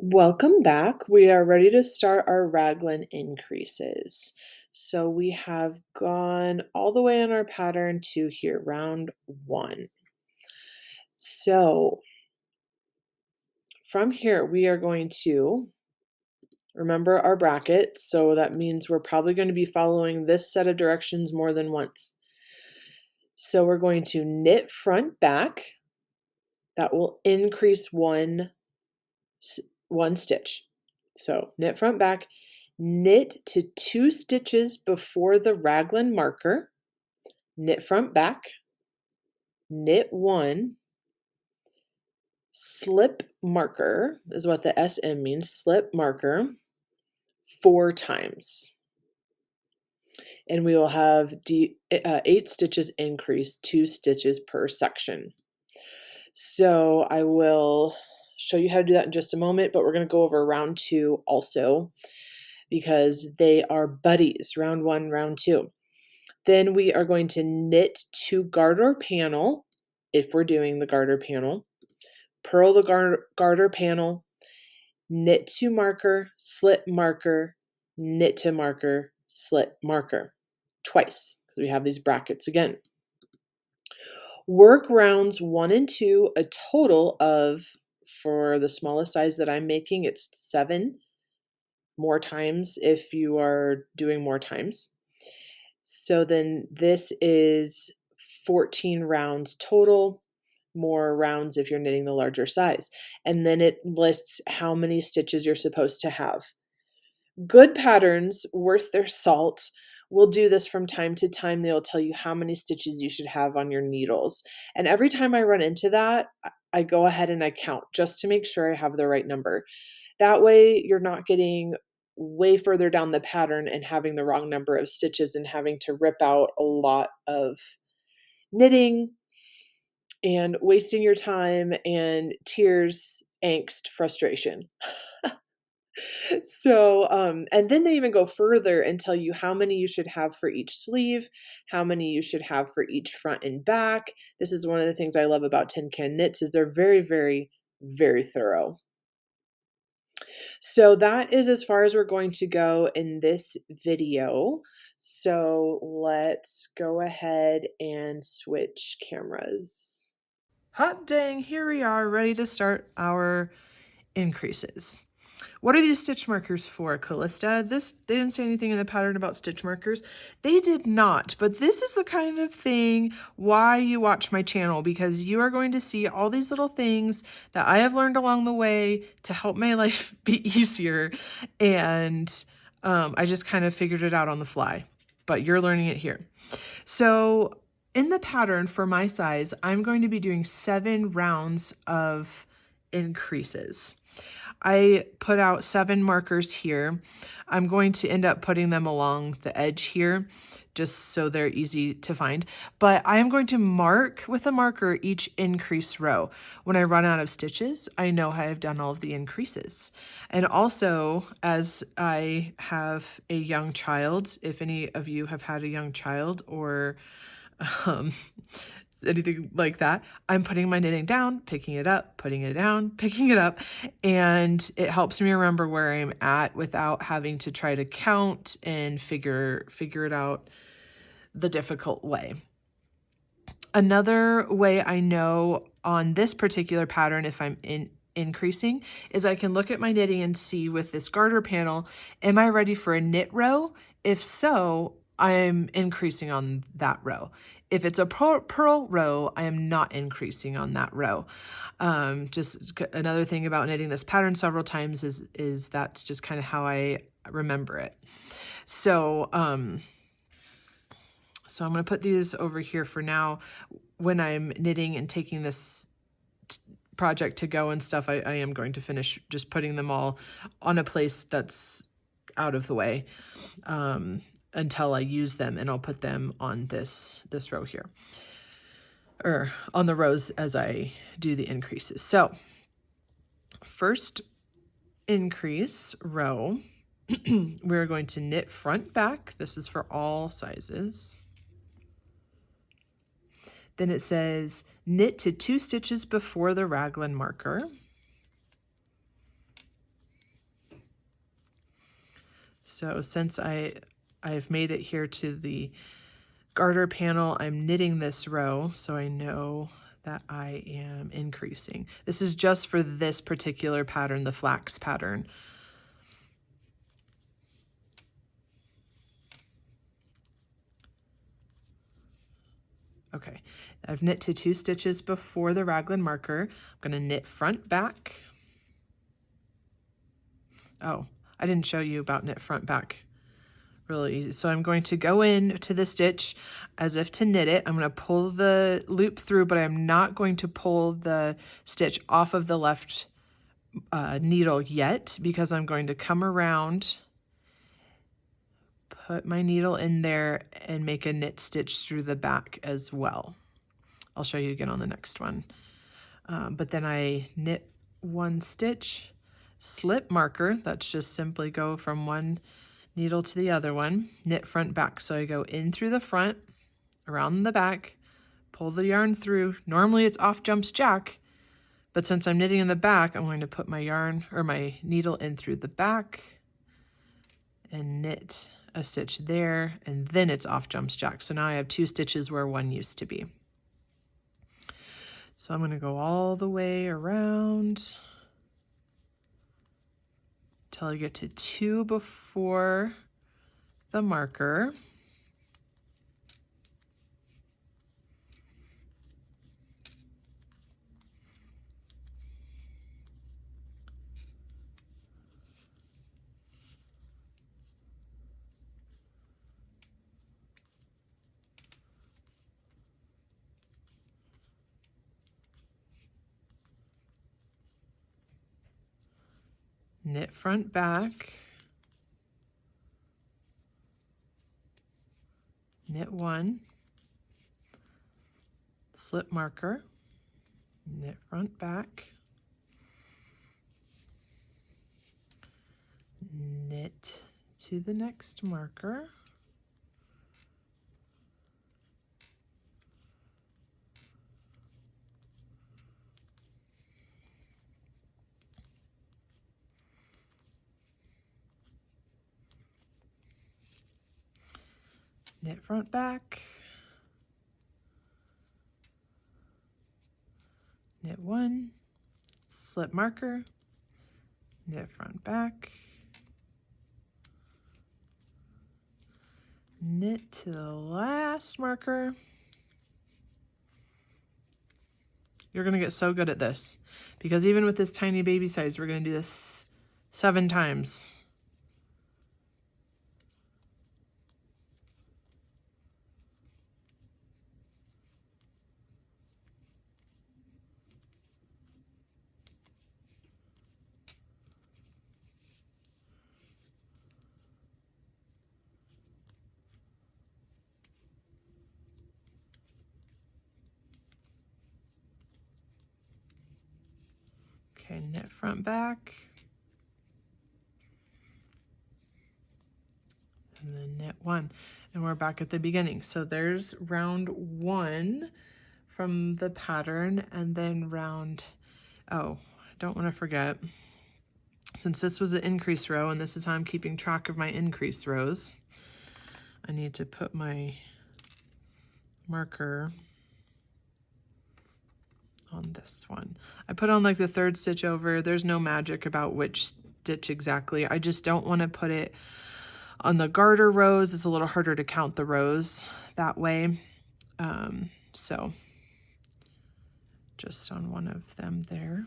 Welcome back. We are ready to start our Raglan increases. So we have gone all the way in our pattern to here, round one. So from here, we are going to remember our bracket. So that means we're probably going to be following this set of directions more than once. So we're going to knit front back. That will increase one stitch. So knit front back, knit to 2 stitches before the raglan marker, knit front back, knit 1, slip marker is what the SM means, slip marker 4 times. And we will have 8 stitches increase, 2 stitches per section. So I will show you how to do that in just a moment, but we're going to go over round 2 also, because they are buddies, round 1, round 2. Then we are going to knit to garter panel, if we're doing the garter panel, purl the garter panel, knit to marker, slip marker, knit to marker, slip marker, twice, because we have these brackets again. Work rounds 1 and 2, a total of, for the smallest size that I'm making, it's 7 more times if you are doing more times. So then this is 14 rounds total, more rounds if you're knitting the larger size. And then it lists how many stitches you're supposed to have. Good patterns, worth their salt, will do this from time to time. They'll tell you how many stitches you should have on your needles. And every time I run into that, I go ahead and I count just to make sure I have the right number. That way you're not getting way further down the pattern and having the wrong number of stitches and having to rip out a lot of knitting and wasting your time and tears, angst, frustration. So, and then they even go further and tell you how many you should have for each sleeve, how many you should have for each front and back. This is one of the things I love about Tin Can Knits is they're very, very, very thorough. So that is as far as we're going to go in this video. So let's go ahead and switch cameras. Hot dang, here we are ready to start our increases. What are these stitch markers for, Callista? They didn't say anything in the pattern about stitch markers. They did not, but this is the kind of thing why you watch my channel, because you are going to see all these little things that I have learned along the way to help my life be easier. And I just kind of figured it out on the fly, but you're learning it here. So in the pattern for my size, I'm going to be doing 7 rounds of increases. I put out 7 markers here. I'm going to end up putting them along the edge here just so they're easy to find. But I am going to mark with a marker each increase row. When I run out of stitches, I know I have done all of the increases. And also, as I have a young child, if any of you have had a young child or anything like that, I'm putting my knitting down, picking it up, putting it down, picking it up, and it helps me remember where I'm at without having to try to count and figure it out the difficult way. Another way I know on this particular pattern if I'm increasing is I can look at my knitting and see with this garter panel, am I ready for a knit row? If so, I'm increasing on that row. If it's a purl row, I am not increasing on that row. Just another thing about knitting this pattern several times is that's just kind of how I remember it. So, so I'm going to put these over here for now. When I'm knitting and taking this project to go and stuff, I am going to finish just putting them all on a place that's out of the way until I use them, and I'll put them on this row here, or on the rows as I do the increases. So first increase row, we're going to knit front back. This is for all sizes. Then it says knit to 2 stitches before the raglan marker. So since I've made it here to the garter panel, I'm knitting this row so I know that I am increasing. This is just for this particular pattern, the flax pattern. Okay, I've knit to 2 stitches before the raglan marker. I'm going to knit front back. Oh, I didn't show you about knit front back. Really easy. So I'm going to go in to the stitch as if to knit it. I'm going to pull the loop through, but I'm not going to pull the stitch off of the left needle yet, because I'm going to come around, put my needle in there, and make a knit stitch through the back as well. I'll show you again on the next one. But then I knit 1 stitch, slip marker, that's just simply go from one needle to the other one, knit front back. So I go in through the front, around the back, pull the yarn through. Normally it's off jumps Jack, but since I'm knitting in the back, I'm going to put my yarn or my needle in through the back and knit a stitch there, and then it's off jumps Jack. So now I have 2 stitches where 1 used to be. So I'm going to go all the way around till I get to 2 before the marker. Knit front back, knit 1, slip marker, knit front back, knit to the next marker, knit front back, knit 1, slip marker, knit front back, knit to the last marker. You're going to get so good at this, because even with this tiny baby size, we're going to do this 7 times. Okay, knit front back, and then knit 1, and we're back at the beginning. So there's round 1 from the pattern, and then round, oh, I don't want to forget, since this was an increase row, and this is how I'm keeping track of my increase rows, I need to put my marker on this one. I put on like the 3rd stitch over. There's no magic about which stitch exactly. I just don't want to put it on the garter rows. It's a little harder to count the rows that way. So just on one of them there.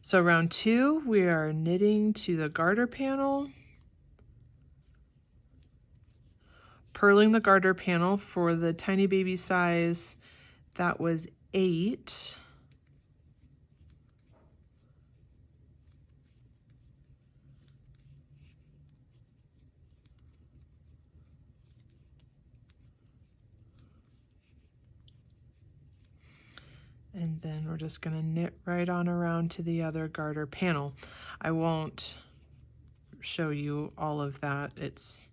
So round 2, we are knitting to the garter panel, purling the garter panel. For the tiny baby size, that was 8. And then we're just going to knit right on around to the other garter panel. I won't show you all of that. It's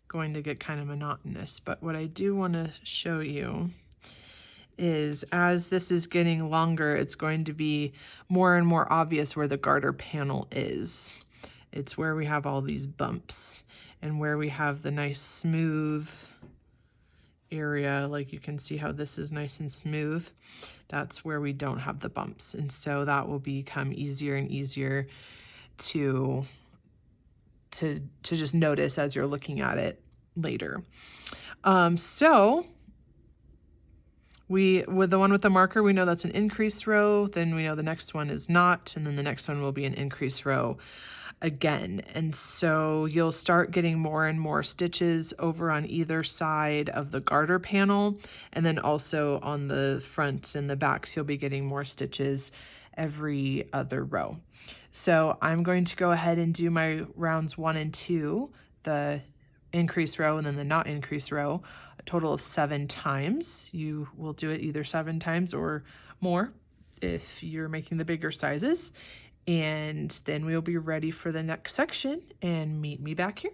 going to get kind of monotonous. But what I do want to show you is, as this is getting longer, it's going to be more and more obvious where the garter panel is. It's where we have all these bumps and where we have the nice smooth area. Like you can see how this is nice and smooth. That's where we don't have the bumps. And so that will become easier and easier to just notice as you're looking at it later. So with the one with the marker, we know that's an increase row, then we know the next one is not, and then the next one will be an increase row again. And so you'll start getting more and more stitches over on either side of the garter panel, and then also on the front and the backs, you'll be getting more stitches every other row. So I'm going to go ahead and do my rounds 1 and 2, the increase row and then the not increase row, a total of 7 times. You will do it either 7 times or more if you're making the bigger sizes. And then we'll be ready for the next section, and meet me back here.